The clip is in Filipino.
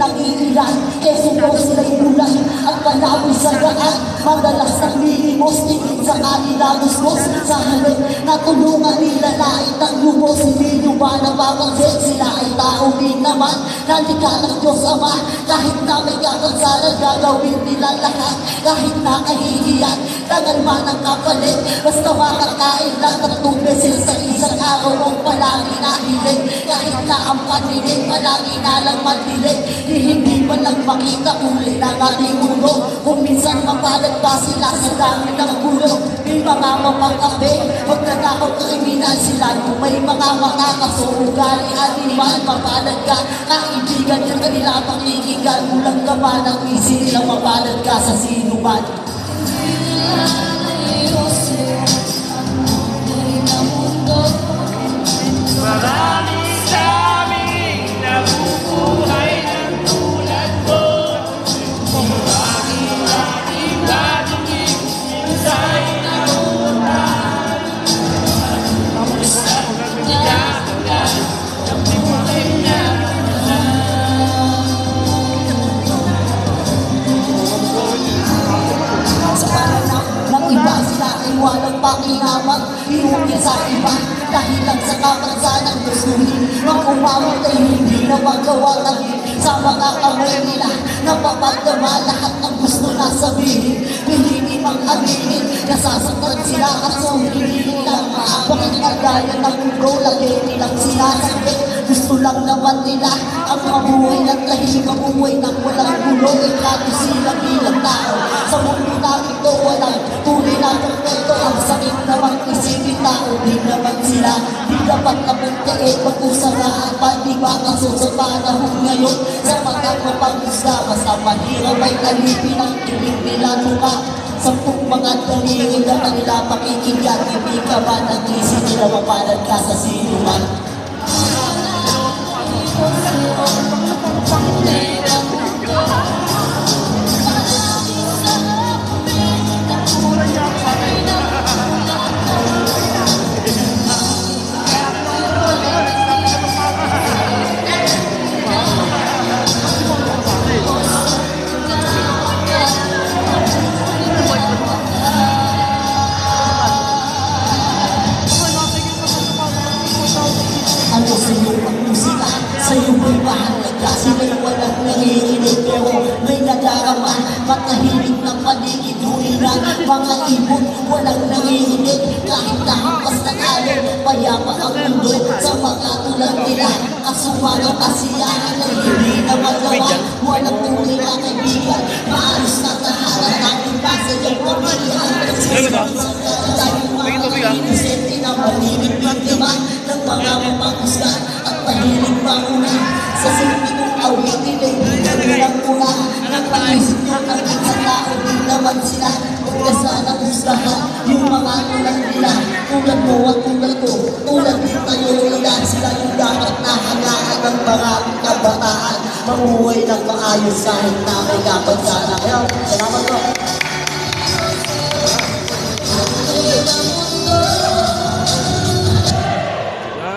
pinag-iilan. Keso po sila'y bulan at panawi sa daan. Madalas naglilimos, tingin sa kanila musmos. Sa halip natulungan nila lait ang lumos. Hindi nyo ba napapansin sila ay tao din naman. Nandika ng Diyos Ama, kahit na may kakansanan gagawin nila lahat. Kahit na kahihiyan, tagal man ang kapalit. Basta makakain lang 3 beses sa isang araw ang palagi nahilig. Kahit na ang panilig, palagi na lang madilig. Hindi man lang makita uli ng ating mundo. Kung minsan mapalad pa sila sa dami ng gulo. May mga mamakape, pagkakakot kriminal sila. Kung may mga makakaso, ugali, animal, mapalad ka. Kaibigan yung kanila pakikigan. Ulang ka ba ng isip na mapalad ka sa sinuman? Marami sa aming nabubuhay ng tulad mo. Lagi-lagi natin minsay nabutan. Nagdagan ng buhay na sa pananaw ng iba sila ay walang pakinabang. Iuwi sa iba dahil lang sa kapansanan gustuhin. Nang umawit ay hindi na magawa ng sa mga kamay nila. Napapagdama lahat ng gusto na sabihin. Hindi mang aminin, nasasaktan sila kaso hindi nilang maabang. Kagaya ng mundo, lagi nilang sinasakit. Gusto lang naman nila ang mabuhay ng tahimik, mabuhay ng walang gulo. Ikato silang bilang tao sa mundo namin to, walang tunay na perfecto. Ang sakit naman isipin tao, di naman sila. Di dapat kapagkain, pag-usaraan pa, di ba kaso sa panahon ngayon sa mga mapag-isla, basta mahirap ay alipin ang tinig nila luka. 10 mga daliri na kanila pakikigyan. Hindi ka ba nag-isip nila mapalad ka sa sinuman? Ano sa iyo ang musika? Sa iyo may mahalaga. Sila'y walang naririnig pero may nadarama. Matahimik ng paligid, huliran mga ibon, walang naririnig. Kahit nahampas ng alon, payapa ang mundo sa mga tulad nila. Kasumanang kasiyahan na hindi na magawa. Walang tunay na kaibigan, maalis na tahanan. Ang iba sa iyong pamilya ang nagsisipin sa mga inosente na malimit biktima ng mga mapangusgan at mahilig manguna. Sa simpi kong awitin ay binilang mula. Nagpaisip nyo ang isang tao, di naman sila. Huwag na sana husgahan yung mga tulad nila. Tulad mo at tulad ko, tulad din tayo nila. Sila yung dapat nahangaan ng maraming kabataan. Mamuhay ng maayos kahit na may kapansana. Salamat po.